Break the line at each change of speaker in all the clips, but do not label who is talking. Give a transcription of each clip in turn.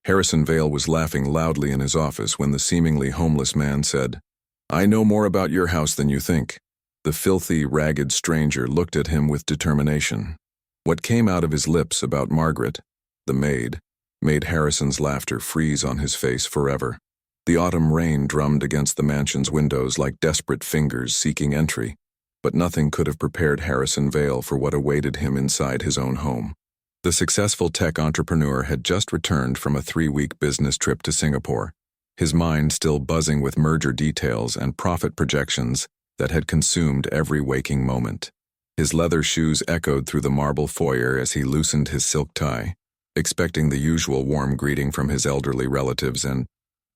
Harrison Vale was laughing loudly in his office when the seemingly homeless man said, "I know more about your house than you think." The filthy, ragged stranger looked at him with determination. What came out of his lips about Margaret, the maid, made Harrison's laughter freeze on his face forever. The autumn rain drummed against the mansion's windows like desperate fingers seeking entry, but nothing could have prepared Harrison Vale for what awaited him inside his own home. The successful tech entrepreneur had just returned from a 3-week business trip to Singapore, his mind still buzzing with merger details and profit projections that had consumed every waking moment. His leather shoes echoed through the marble foyer as he loosened his silk tie, expecting the usual warm greeting from his elderly relatives and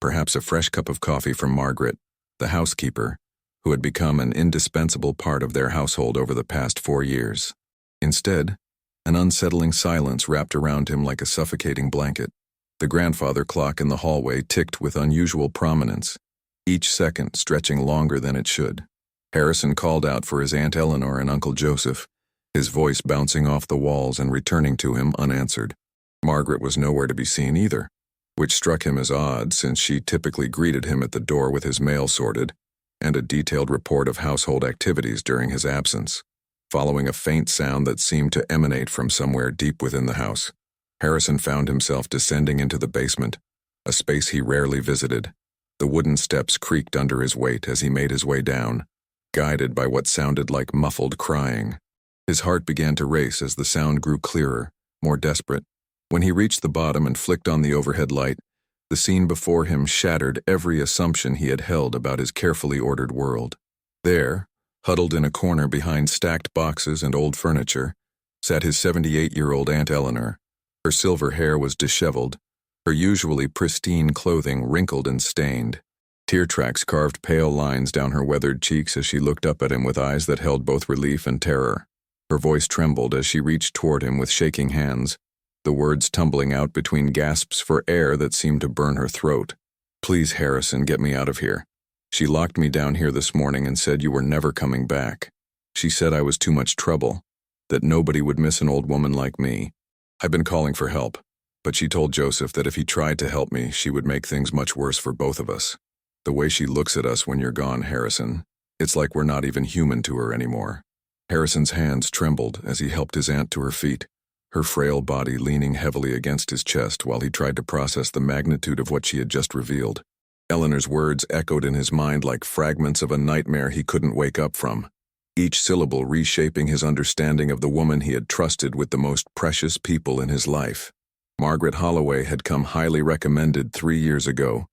perhaps a fresh cup of coffee from Margaret, the housekeeper, who had become an indispensable part of their household over the past 4 years. Instead, an unsettling silence wrapped around him like a suffocating blanket. The grandfather clock in the hallway ticked with unusual prominence, each second stretching longer than it should. Harrison called out for his Aunt Eleanor and Uncle Joseph, his voice bouncing off the walls and returning to him unanswered. Margaret was nowhere to be seen either, which struck him as odd since she typically greeted him at the door with his mail sorted and a detailed report of household activities during his absence. Following a faint sound that seemed to emanate from somewhere deep within the house, Harrison found himself descending into the basement, a space he rarely visited. The wooden steps creaked under his weight as he made his way down, guided by what sounded like muffled crying. His heart began to race as the sound grew clearer, more desperate. When he reached the bottom and flicked on the overhead light, the scene before him shattered every assumption he had held about his carefully ordered world. There, huddled in a corner behind stacked boxes and old furniture, sat his 78-year-old Aunt Eleanor. Her silver hair was disheveled, her usually pristine clothing wrinkled and stained. Tear tracks carved pale lines down her weathered cheeks as she looked up at him with eyes that held both relief and terror. Her voice trembled as she reached toward him with shaking hands, the words tumbling out between gasps for air that seemed to burn her throat. "Please, Harrison, get me out of here. She locked me down here this morning and said you were never coming back. She said I was too much trouble, that nobody would miss an old woman like me. I've been calling for help, but she told Joseph that if he tried to help me, she would make things much worse for both of us. The way she looks at us when you're gone, Harrison, it's like we're not even human to her anymore." Harrison's hands trembled as he helped his aunt to her feet, her frail body leaning heavily against his chest while he tried to process the magnitude of what she had just revealed. Eleanor's words echoed in his mind like fragments of a nightmare he couldn't wake up from, each syllable reshaping his understanding of the woman he had trusted with the most precious people in his life. Margaret Holloway had come highly recommended 3 years ago,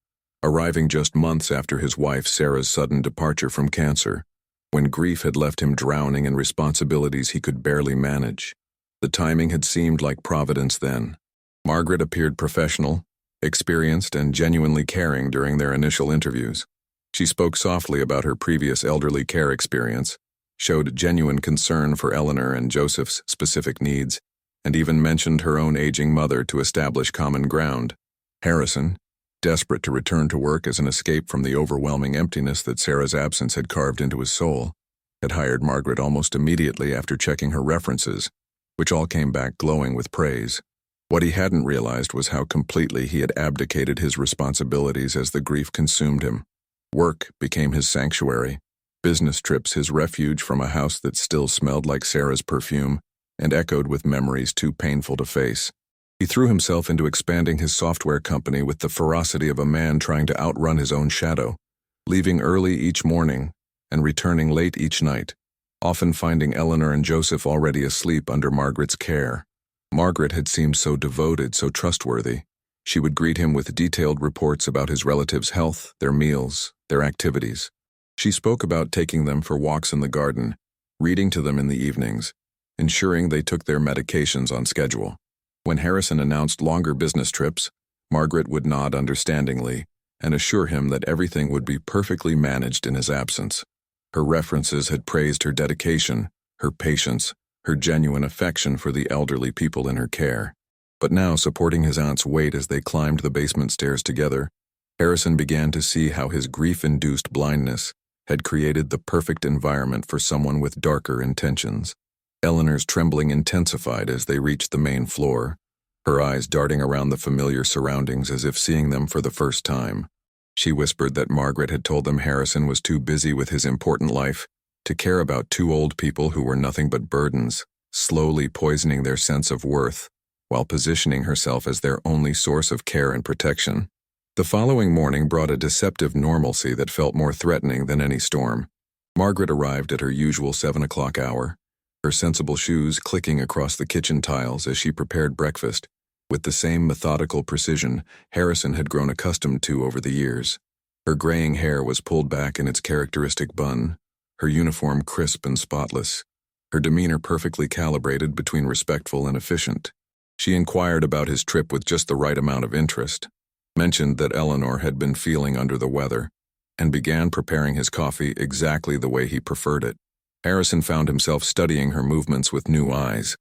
arriving just months after his wife Sarah's sudden departure from cancer, when grief had left him drowning in responsibilities he could barely manage. The timing had seemed like providence then. Margaret appeared professional, experienced, and genuinely caring during their initial interviews. She spoke softly about her previous elderly care experience, showed genuine concern for Eleanor and Joseph's specific needs, and even mentioned her own aging mother to establish common ground. Harrison, desperate to return to work as an escape from the overwhelming emptiness that Sarah's absence had carved into his soul, had hired Margaret almost immediately after checking her references, which all came back glowing with praise. What he hadn't realized was how completely he had abdicated his responsibilities as the grief consumed him. Work became his sanctuary, business trips his refuge from a house that still smelled like Sarah's perfume and echoed with memories too painful to face. He threw himself into expanding his software company with the ferocity of a man trying to outrun his own shadow, leaving early each morning and returning late each night, often finding Eleanor and Joseph already asleep under Margaret's care. Margaret had seemed so devoted, so trustworthy. She would greet him with detailed reports about his relatives' health, their meals, their activities. She spoke about taking them for walks in the garden, reading to them in the evenings, ensuring they took their medications on schedule. When Harrison announced longer business trips, Margaret would nod understandingly and assure him that everything would be perfectly managed in his absence. Her references had praised her dedication, her patience, her genuine affection for the elderly people in her care. But now, supporting his aunt's weight as they climbed the basement stairs together, Harrison began to see how his grief-induced blindness had created the perfect environment for someone with darker intentions. Eleanor's trembling intensified as they reached the main floor, her eyes darting around the familiar surroundings as if seeing them for the first time. She whispered that Margaret had told them Harrison was too busy with his important life to care about two old people who were nothing but burdens, slowly poisoning their sense of worth, while positioning herself as their only source of care and protection. The following morning brought a deceptive normalcy that felt more threatening than any storm. Margaret arrived at her usual 7 o'clock hour, her sensible shoes clicking across the kitchen tiles as she prepared breakfast, with the same methodical precision Harrison had grown accustomed to over the years. Her graying hair was pulled back in its characteristic bun, her uniform crisp and spotless, her demeanor perfectly calibrated between respectful and efficient. She inquired about his trip with just the right amount of interest, mentioned that Eleanor had been feeling under the weather, and began preparing his coffee exactly the way he preferred it. Harrison found himself studying her movements with new eyes,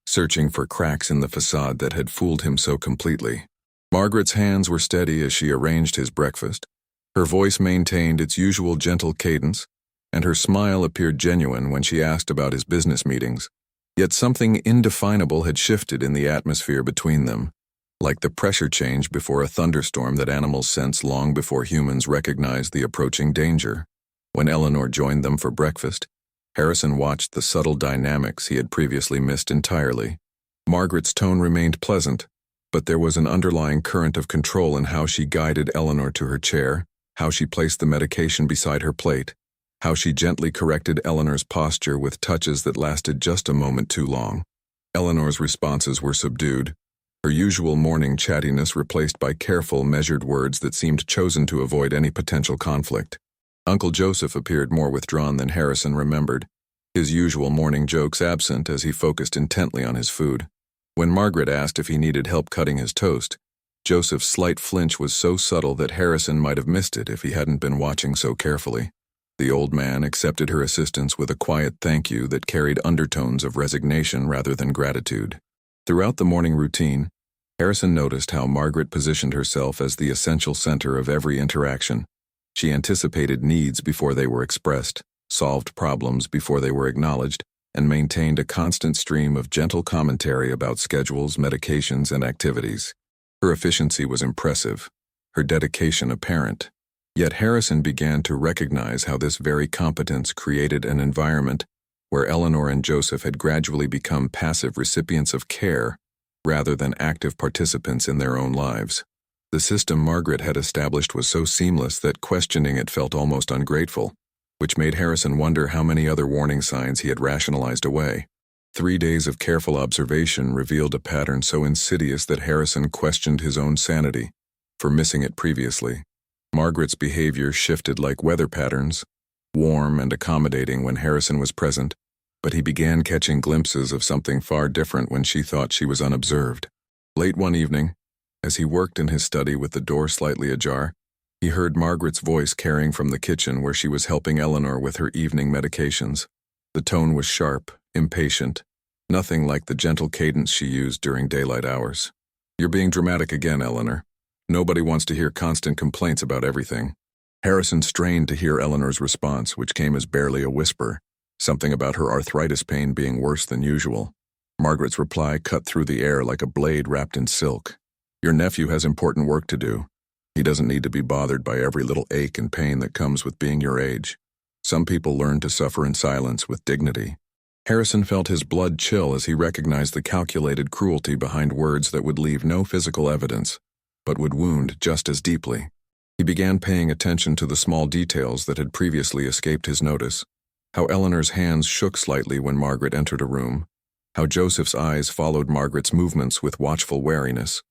searching for cracks in the facade that had fooled him so completely. Margaret's hands were steady as she arranged his breakfast. Her voice maintained its usual gentle cadence, and her smile appeared genuine when she asked about his business meetings. Yet something indefinable had shifted in the atmosphere between them, like the pressure change before a thunderstorm that animals sense long before humans recognize the approaching danger. When Eleanor joined them for breakfast, Harrison watched the subtle dynamics he had previously missed entirely. Margaret's tone remained pleasant, but there was an underlying current of control in how she guided Eleanor to her chair, how she placed the medication beside her plate, how she gently corrected Eleanor's posture with touches that lasted just a moment too long. Eleanor's responses were subdued, her usual morning chattiness replaced by careful, measured words that seemed chosen to avoid any potential conflict. Uncle Joseph appeared more withdrawn than Harrison remembered, his usual morning jokes absent as he focused intently on his food. When Margaret asked if he needed help cutting his toast, Joseph's slight flinch was so subtle that Harrison might have missed it if he hadn't been watching so carefully. The old man accepted her assistance with a quiet thank you that carried undertones of resignation rather than gratitude. Throughout the morning routine, Harrison noticed how Margaret positioned herself as the essential center of every interaction. She anticipated needs before they were expressed, solved problems before they were acknowledged, and maintained a constant stream of gentle commentary about schedules, medications, and activities. Her efficiency was impressive, her dedication apparent. Yet Harrison began to recognize how this very competence created an environment where Eleanor and Joseph had gradually become passive recipients of care rather than active participants in their own lives. The system Margaret had established was so seamless that questioning it felt almost ungrateful, which made Harrison wonder how many other warning signs he had rationalized away. 3 days of careful observation revealed a pattern so insidious that Harrison questioned his own sanity for missing it previously. Margaret's behavior shifted like weather patterns, warm and accommodating when Harrison was present, but he began catching glimpses of something far different when she thought she was unobserved. Late one evening, as he worked in his study with the door slightly ajar, he heard Margaret's voice carrying from the kitchen where she was helping Eleanor with her evening medications. The tone was sharp, impatient, nothing like the gentle cadence she used during daylight hours. "You're being dramatic again, Eleanor. Nobody wants to hear constant complaints about everything." Harrison strained to hear Eleanor's response, which came as barely a whisper, something about her arthritis pain being worse than usual. Margaret's reply cut through the air like a blade wrapped in silk. "Your nephew has important work to do. He doesn't need to be bothered by every little ache and pain that comes with being your age. Some people learn to suffer in silence with dignity." Harrison felt his blood chill as he recognized the calculated cruelty behind words that would leave no physical evidence, but would wound just as deeply. He began paying attention to the small details that had previously escaped his notice. How Eleanor's hands shook slightly when Margaret entered a room. How Joseph's eyes followed Margaret's movements with watchful wariness.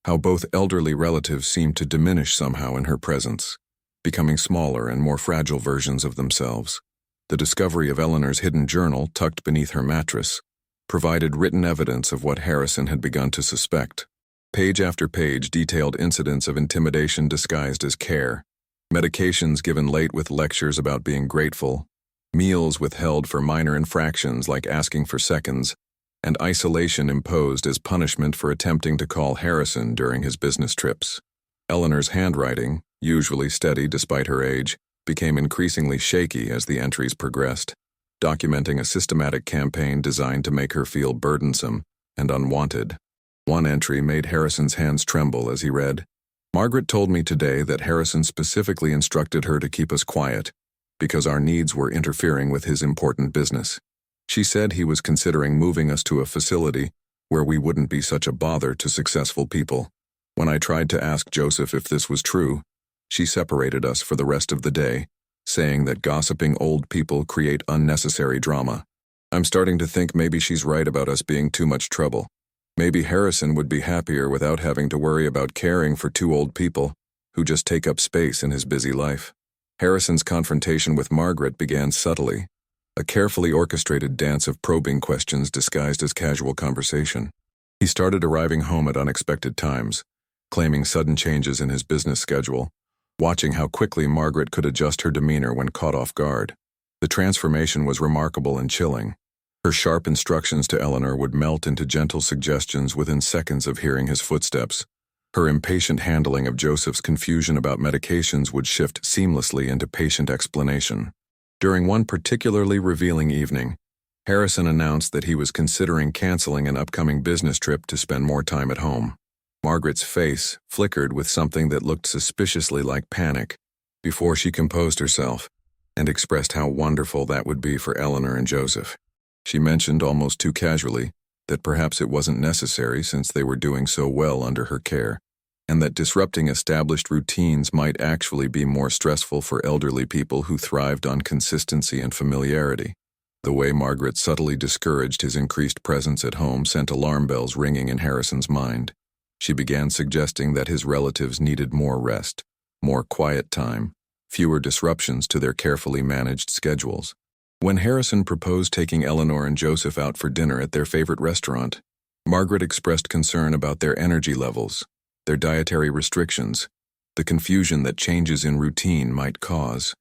How both elderly relatives seemed to diminish somehow in her presence, becoming smaller and more fragile versions of themselves. The discovery of Eleanor's hidden journal tucked beneath her mattress provided written evidence of what Harrison had begun to suspect. Page after page detailed incidents of intimidation disguised as care, medications given late with lectures about being grateful, meals withheld for minor infractions like asking for seconds, and isolation imposed as punishment for attempting to call Harrison during his business trips. Eleanor's handwriting, usually steady despite her age, became increasingly shaky as the entries progressed, documenting a systematic campaign designed to make her feel burdensome and unwanted. One entry made Harrison's hands tremble as he read, "Margaret told me today that Harrison specifically instructed her to keep us quiet because our needs were interfering with his important business. She said he was considering moving us to a facility where we wouldn't be such a bother to successful people. When I tried to ask Joseph if this was true, she separated us for the rest of the day, saying that gossiping old people create unnecessary drama. I'm starting to think maybe she's right about us being too much trouble. Maybe Harrison would be happier without having to worry about caring for two old people who just take up space in his busy life." Harrison's confrontation with Margaret began subtly, a carefully orchestrated dance of probing questions disguised as casual conversation. He started arriving home at unexpected times, claiming sudden changes in his business schedule, watching how quickly Margaret could adjust her demeanor when caught off guard. The transformation was remarkable and chilling. Her sharp instructions to Eleanor would melt into gentle suggestions within seconds of hearing his footsteps. Her impatient handling of Joseph's confusion about medications would shift seamlessly into patient explanation. During one particularly revealing evening, Harrison announced that he was considering canceling an upcoming business trip to spend more time at home. Margaret's face flickered with something that looked suspiciously like panic before she composed herself and expressed how wonderful that would be for Eleanor and Joseph. She mentioned almost too casually that perhaps it wasn't necessary since they were doing so well under her care, and that disrupting established routines might actually be more stressful for elderly people who thrived on consistency and familiarity. The way Margaret subtly discouraged his increased presence at home sent alarm bells ringing in Harrison's mind. She began suggesting that his relatives needed more rest, more quiet time, fewer disruptions to their carefully managed schedules. When Harrison proposed taking Eleanor and Joseph out for dinner at their favorite restaurant, Margaret expressed concern about their energy levels, their dietary restrictions, the confusion that changes in routine might cause.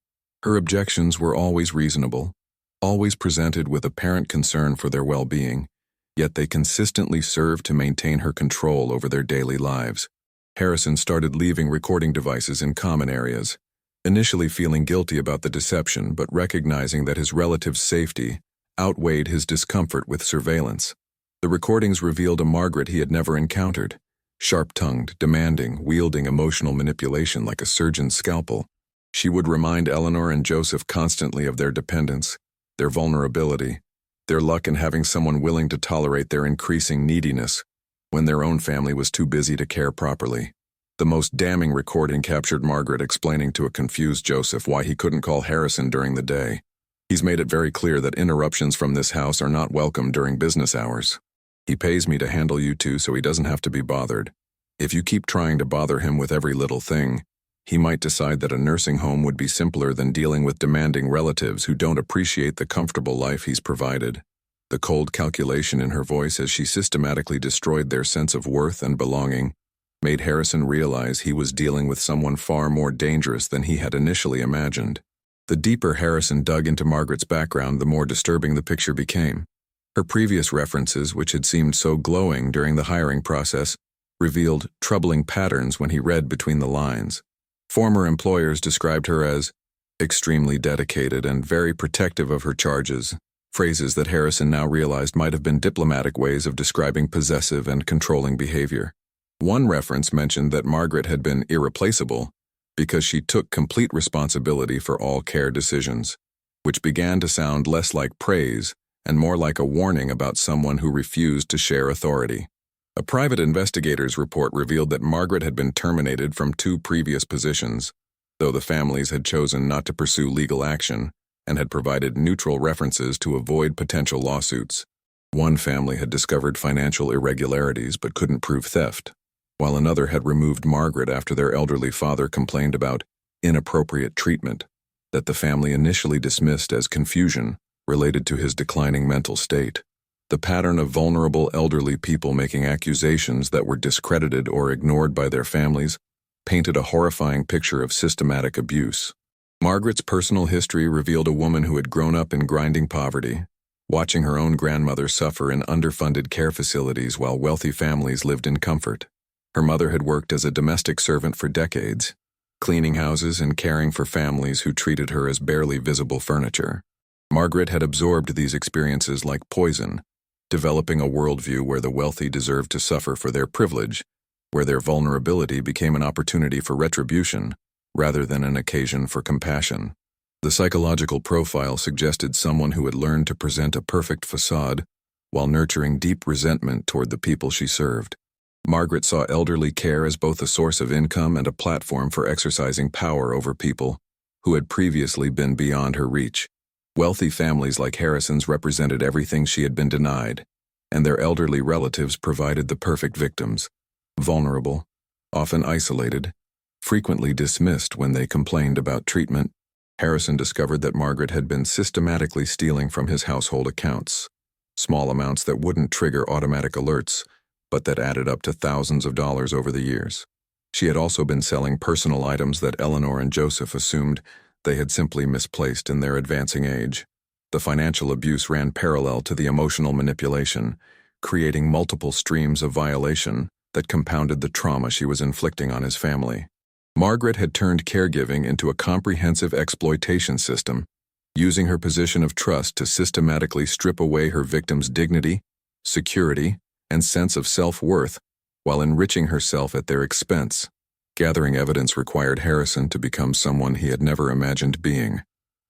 Her objections were always reasonable, always presented with apparent concern for their well-being, yet they consistently served to maintain her control over their daily lives. Harrison started leaving recording devices in common areas, initially feeling guilty about the deception but recognizing that his relative's safety outweighed his discomfort with surveillance. The recordings revealed a Margaret he had never encountered, sharp-tongued, demanding, wielding emotional manipulation like a surgeon's scalpel. She would remind Eleanor and Joseph constantly of their dependence, their vulnerability, their luck in having someone willing to tolerate their increasing neediness when their own family was too busy to care properly. The most damning recording captured Margaret explaining to a confused Joseph why he couldn't call Harrison during the day. "He's made it very clear that interruptions from this house are not welcome during business hours. He pays me to handle you two so he doesn't have to be bothered. If you keep trying to bother him with every little thing, he might decide that a nursing home would be simpler than dealing with demanding relatives who don't appreciate the comfortable life he's provided." The cold calculation in her voice as she systematically destroyed their sense of worth and belonging made Harrison realize he was dealing with someone far more dangerous than he had initially imagined. The deeper Harrison dug into Margaret's background, the more disturbing the picture became. Her previous references, which had seemed so glowing during the hiring process, revealed troubling patterns when he read between the lines. Former employers described her as extremely dedicated and very protective of her charges, phrases that Harrison now realized might have been diplomatic ways of describing possessive and controlling behavior. One reference mentioned that Margaret had been irreplaceable because she took complete responsibility for all care decisions, which began to sound less like praise and more like a warning about someone who refused to share authority. A private investigator's report revealed that Margaret had been terminated from 2 previous positions, though the families had chosen not to pursue legal action and had provided neutral references to avoid potential lawsuits. One family had discovered financial irregularities but couldn't prove theft, while another had removed Margaret after their elderly father complained about inappropriate treatment that the family initially dismissed as confusion related to his declining mental state. The pattern of vulnerable elderly people making accusations that were discredited or ignored by their families painted a horrifying picture of systematic abuse. Margaret's personal history revealed a woman who had grown up in grinding poverty, watching her own grandmother suffer in underfunded care facilities while wealthy families lived in comfort. Her mother had worked as a domestic servant for decades, cleaning houses and caring for families who treated her as barely visible furniture. Margaret had absorbed these experiences like poison, developing a worldview where the wealthy deserved to suffer for their privilege, where their vulnerability became an opportunity for retribution rather than an occasion for compassion. The psychological profile suggested someone who had learned to present a perfect facade while nurturing deep resentment toward the people she served. Margaret saw elderly care as both a source of income and a platform for exercising power over people who had previously been beyond her reach. Wealthy families like Harrison's represented everything she had been denied, and their elderly relatives provided the perfect victims. Vulnerable, often isolated, frequently dismissed when they complained about treatment, Harrison discovered that Margaret had been systematically stealing from his household accounts, small amounts that wouldn't trigger automatic alerts, but that added up to thousands of dollars over the years. She had also been selling personal items that Eleanor and Joseph assumed they had simply misplaced in their advancing age. The financial abuse ran parallel to the emotional manipulation, creating multiple streams of violation that compounded the trauma she was inflicting on his family. Margaret had turned caregiving into a comprehensive exploitation system, using her position of trust to systematically strip away her victims' dignity, security, and sense of self-worth while enriching herself at their expense. Gathering evidence required Harrison to become someone he had never imagined being,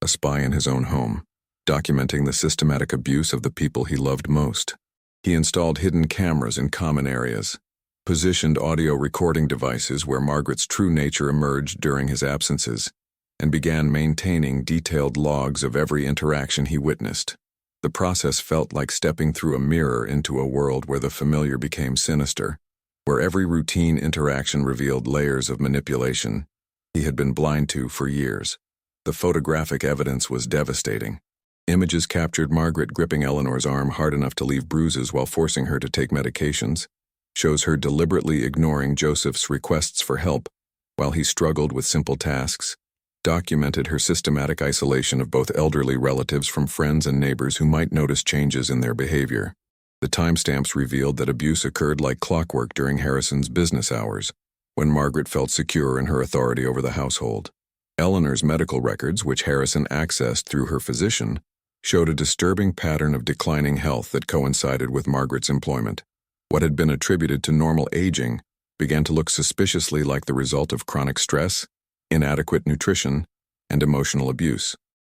a spy in his own home, documenting the systematic abuse of the people he loved most. He installed hidden cameras in common areas, positioned audio recording devices where Margaret's true nature emerged during his absences, and began maintaining detailed logs of every interaction he witnessed. The process felt like stepping through a mirror into a world where the familiar became sinister, where every routine interaction revealed layers of manipulation he had been blind to for years. The photographic evidence was devastating. Images captured Margaret gripping Eleanor's arm hard enough to leave bruises while forcing her to take medications, shows her deliberately ignoring Joseph's requests for help while he struggled with simple tasks, documented her systematic isolation of both elderly relatives from friends and neighbors who might notice changes in their behavior. The timestamps revealed that abuse occurred like clockwork during Harrison's business hours, when Margaret felt secure in her authority over the household. Eleanor's medical records, which Harrison accessed through her physician, showed a disturbing pattern of declining health that coincided with Margaret's employment. What had been attributed to normal aging began to look suspiciously like the result of chronic stress, inadequate nutrition, and emotional abuse.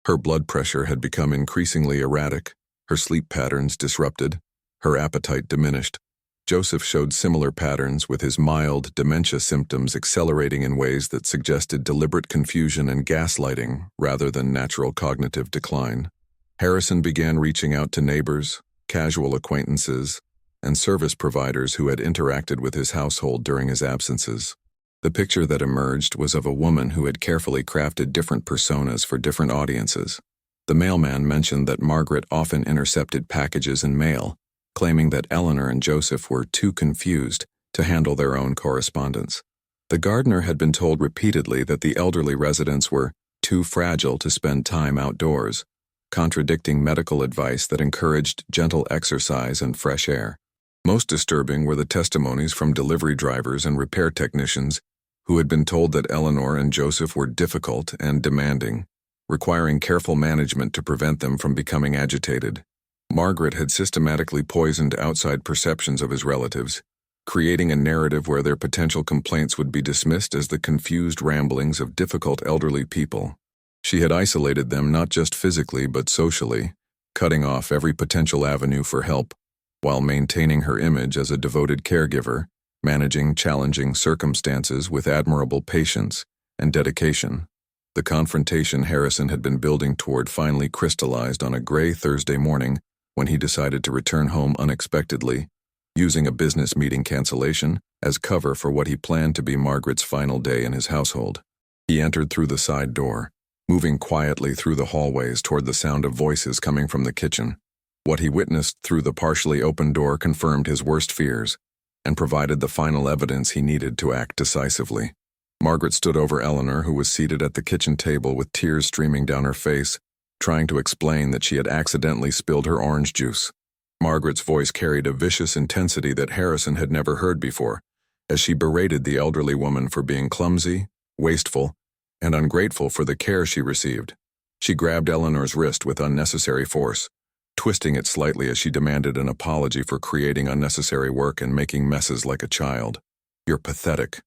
Her blood pressure had become increasingly erratic, her sleep patterns disrupted, her appetite diminished. Joseph showed similar patterns, with his mild dementia symptoms accelerating in ways that suggested deliberate confusion and gaslighting rather than natural cognitive decline. Harrison began reaching out to neighbors, casual acquaintances, and service providers who had interacted with his household during his absences. The picture that emerged was of a woman who had carefully crafted different personas for different audiences. The mailman mentioned that Margaret often intercepted packages and mail, claiming that Eleanor and Joseph were too confused to handle their own correspondence. The gardener had been told repeatedly that the elderly residents were too fragile to spend time outdoors, contradicting medical advice that encouraged gentle exercise and fresh air. Most disturbing were the testimonies from delivery drivers and repair technicians who had been told that Eleanor and Joseph were difficult and demanding, requiring careful management to prevent them from becoming agitated. Margaret had systematically poisoned outside perceptions of his relatives, creating a narrative where their potential complaints would be dismissed as the confused ramblings of difficult elderly people. She had isolated them not just physically but socially, cutting off every potential avenue for help, while maintaining her image as a devoted caregiver, managing challenging circumstances with admirable patience and dedication. The confrontation Harrison had been building toward finally crystallized on a gray Thursday morning when he decided to return home unexpectedly, using a business meeting cancellation as cover for what he planned to be Margaret's final day in his household. He entered through the side door, moving quietly through the hallways toward the sound of voices coming from the kitchen. What he witnessed through the partially open door confirmed his worst fears and provided the final evidence he needed to act decisively. Margaret stood over Eleanor, who was seated at the kitchen table with tears streaming down her face, trying to explain that she had accidentally spilled her orange juice. Margaret's voice carried a vicious intensity that Harrison had never heard before, as she berated the elderly woman for being clumsy, wasteful, and ungrateful for the care she received. She grabbed Eleanor's wrist with unnecessary force, twisting it slightly as she demanded an apology for creating unnecessary work and making messes like a child. "You're pathetic,"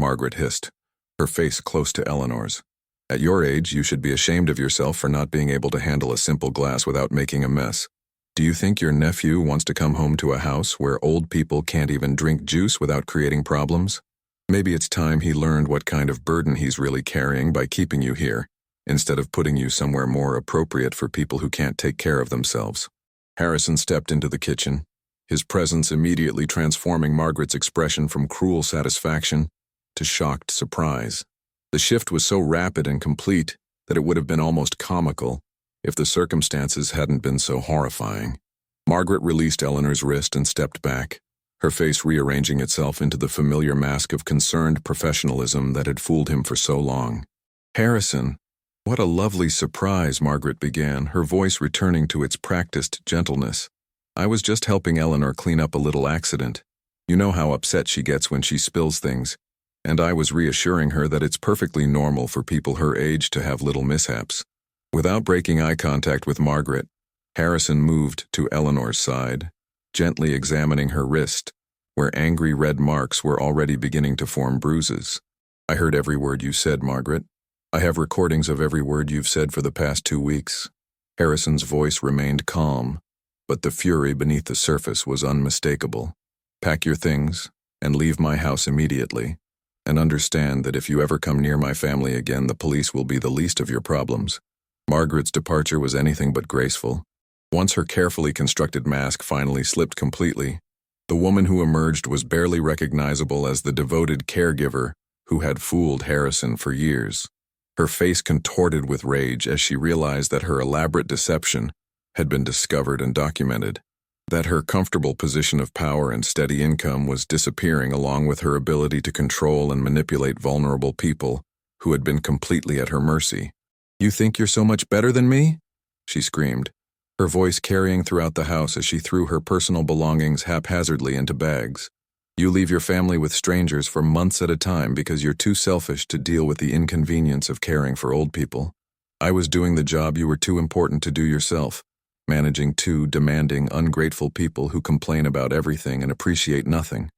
Margaret hissed, her face close to Eleanor's. "At your age, you should be ashamed of yourself for not being able to handle a simple glass without making a mess. Do you think your nephew wants to come home to a house where old people can't even drink juice without creating problems? Maybe it's time he learned what kind of burden he's really carrying by keeping you here, instead of putting you somewhere more appropriate for people who can't take care of themselves." Harrison stepped into the kitchen, his presence immediately transforming Margaret's expression from cruel satisfaction to shocked surprise. The shift was so rapid and complete that it would have been almost comical if the circumstances hadn't been so horrifying. Margaret released Eleanor's wrist and stepped back, her face rearranging itself into the familiar mask of concerned professionalism that had fooled him for so long. "Harrison, what a lovely surprise," Margaret began, her voice returning to its practiced gentleness. "I was just helping Eleanor clean up a little accident. You know how upset she gets when she spills things, and I was reassuring her that it's perfectly normal for people her age to have little mishaps." Without breaking eye contact with Margaret, Harrison moved to Eleanor's side, gently examining her wrist, where angry red marks were already beginning to form bruises. "I heard every word you said, Margaret. I have recordings of every word you've said for the past 2 weeks. Harrison's voice remained calm, but the fury beneath the surface was unmistakable. "Pack your things and leave my house immediately, and understand that if you ever come near my family again, the police will be the least of your problems." Margaret's departure was anything but graceful. Once her carefully constructed mask finally slipped completely, the woman who emerged was barely recognizable as the devoted caregiver who had fooled Harrison for years. Her face contorted with rage as she realized that her elaborate deception had been discovered and documented, that her comfortable position of power and steady income was disappearing along with her ability to control and manipulate vulnerable people who had been completely at her mercy. "You think you're so much better than me?" she screamed, her voice carrying throughout the house as she threw her personal belongings haphazardly into bags. "You leave your family with strangers for months at a time because you're too selfish to deal with the inconvenience of caring for old people. I was doing the job you were too important to do yourself, managing 2 demanding, ungrateful people who complain about everything and appreciate nothing.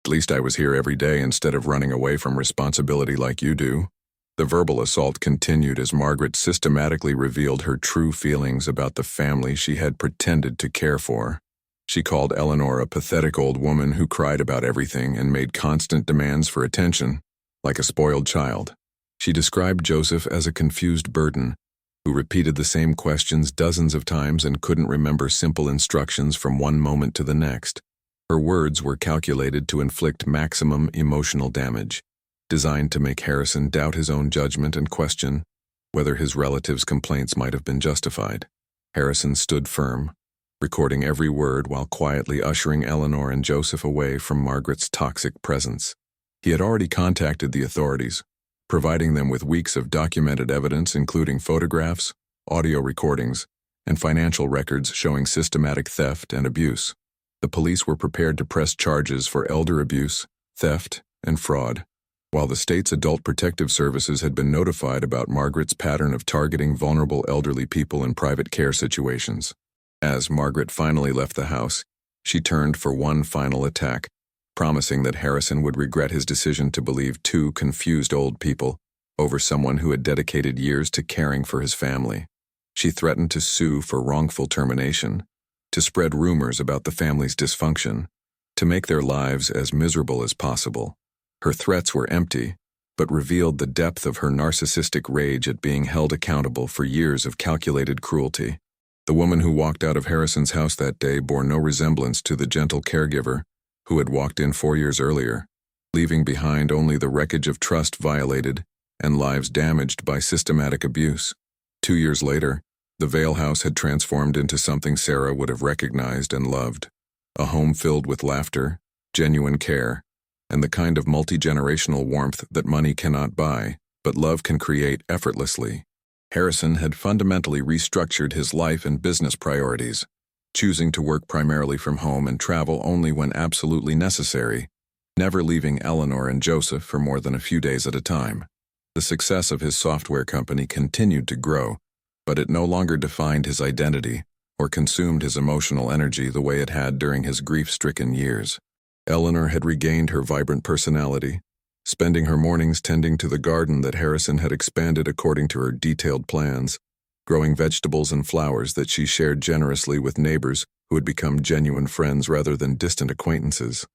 At least I was here every day instead of running away from responsibility like you do." The verbal assault continued as Margaret systematically revealed her true feelings about the family she had pretended to care for. She called Eleanor a pathetic old woman who cried about everything and made constant demands for attention, like a spoiled child. She described Joseph as a confused burden, who repeated the same questions dozens of times and couldn't remember simple instructions from one moment to the next. Her words were calculated to inflict maximum emotional damage, designed to make Harrison doubt his own judgment and question whether his relatives' complaints might have been justified. Harrison stood firm, recording every word while quietly ushering Eleanor and Joseph away from Margaret's toxic presence. He had already contacted the authorities, providing them with weeks of documented evidence including photographs, audio recordings, and financial records showing systematic theft and abuse. The police were prepared to press charges for elder abuse, theft, and fraud, while the state's Adult Protective Services had been notified about Margaret's pattern of targeting vulnerable elderly people in private care situations. As Margaret finally left the house, she turned for one final attack, promising that Harrison would regret his decision to believe 2 confused old people over someone who had dedicated years to caring for his family. She threatened to sue for wrongful termination, to spread rumors about the family's dysfunction, to make their lives as miserable as possible. Her threats were empty, but revealed the depth of her narcissistic rage at being held accountable for years of calculated cruelty. The woman who walked out of Harrison's house that day bore no resemblance to the gentle caregiver who had walked in 4 years earlier, leaving behind only the wreckage of trust violated and lives damaged by systematic abuse. 2 years later, the Vale House had transformed into something Sarah would have recognized and loved, a home filled with laughter, genuine care, and the kind of multi-generational warmth that money cannot buy, but love can create effortlessly. Harrison had fundamentally restructured his life and business priorities, choosing to work primarily from home and travel only when absolutely necessary, never leaving Eleanor and Joseph for more than a few days at a time. The success of his software company continued to grow, but it no longer defined his identity or consumed his emotional energy the way it had during his grief-stricken years. Eleanor had regained her vibrant personality, spending her mornings tending to the garden that Harrison had expanded according to her detailed plans, growing vegetables and flowers that she shared generously with neighbors who had become genuine friends rather than distant acquaintances.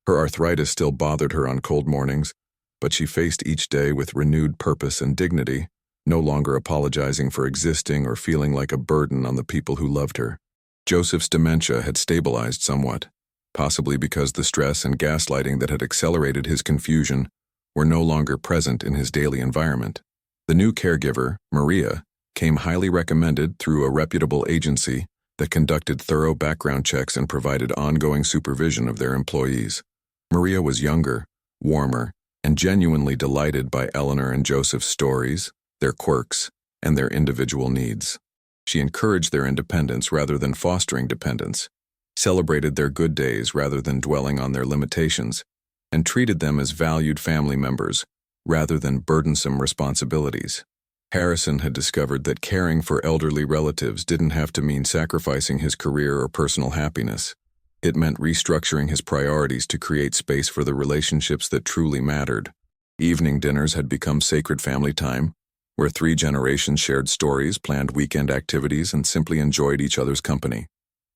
Her arthritis still bothered her on cold mornings, but she faced each day with renewed purpose and dignity, no longer apologizing for existing or feeling like a burden on the people who loved her. Joseph's dementia had stabilized somewhat, possibly because the stress and gaslighting that had accelerated his confusion were no longer present in his daily environment. The new caregiver, Maria, came highly recommended through a reputable agency that conducted thorough background checks and provided ongoing supervision of their employees. Maria was younger, warmer, and genuinely delighted by Eleanor and Joseph's stories, their quirks, and their individual needs. She encouraged their independence rather than fostering dependence, celebrated their good days rather than dwelling on their limitations, and treated them as valued family members rather than burdensome responsibilities. Harrison had discovered that caring for elderly relatives didn't have to mean sacrificing his career or personal happiness. It meant restructuring his priorities to create space for the relationships that truly mattered. Evening dinners had become sacred family time, where 3 generations shared stories, planned weekend activities, and simply enjoyed each other's company.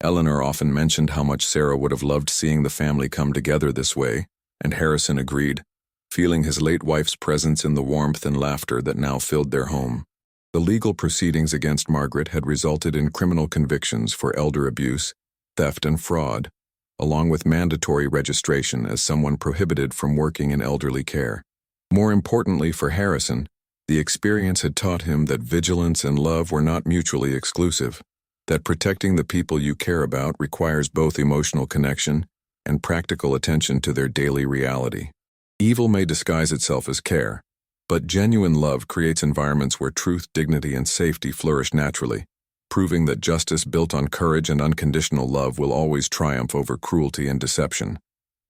Eleanor often mentioned how much Sarah would have loved seeing the family come together this way, and Harrison agreed, feeling his late wife's presence in the warmth and laughter that now filled their home. The legal proceedings against Margaret had resulted in criminal convictions for elder abuse, theft, and fraud, along with mandatory registration as someone prohibited from working in elderly care. More importantly for Harrison, the experience had taught him that vigilance and love were not mutually exclusive, that protecting the people you care about requires both emotional connection and practical attention to their daily reality. Evil may disguise itself as care, but genuine love creates environments where truth, dignity, and safety flourish naturally, proving that justice built on courage and unconditional love will always triumph over cruelty and deception.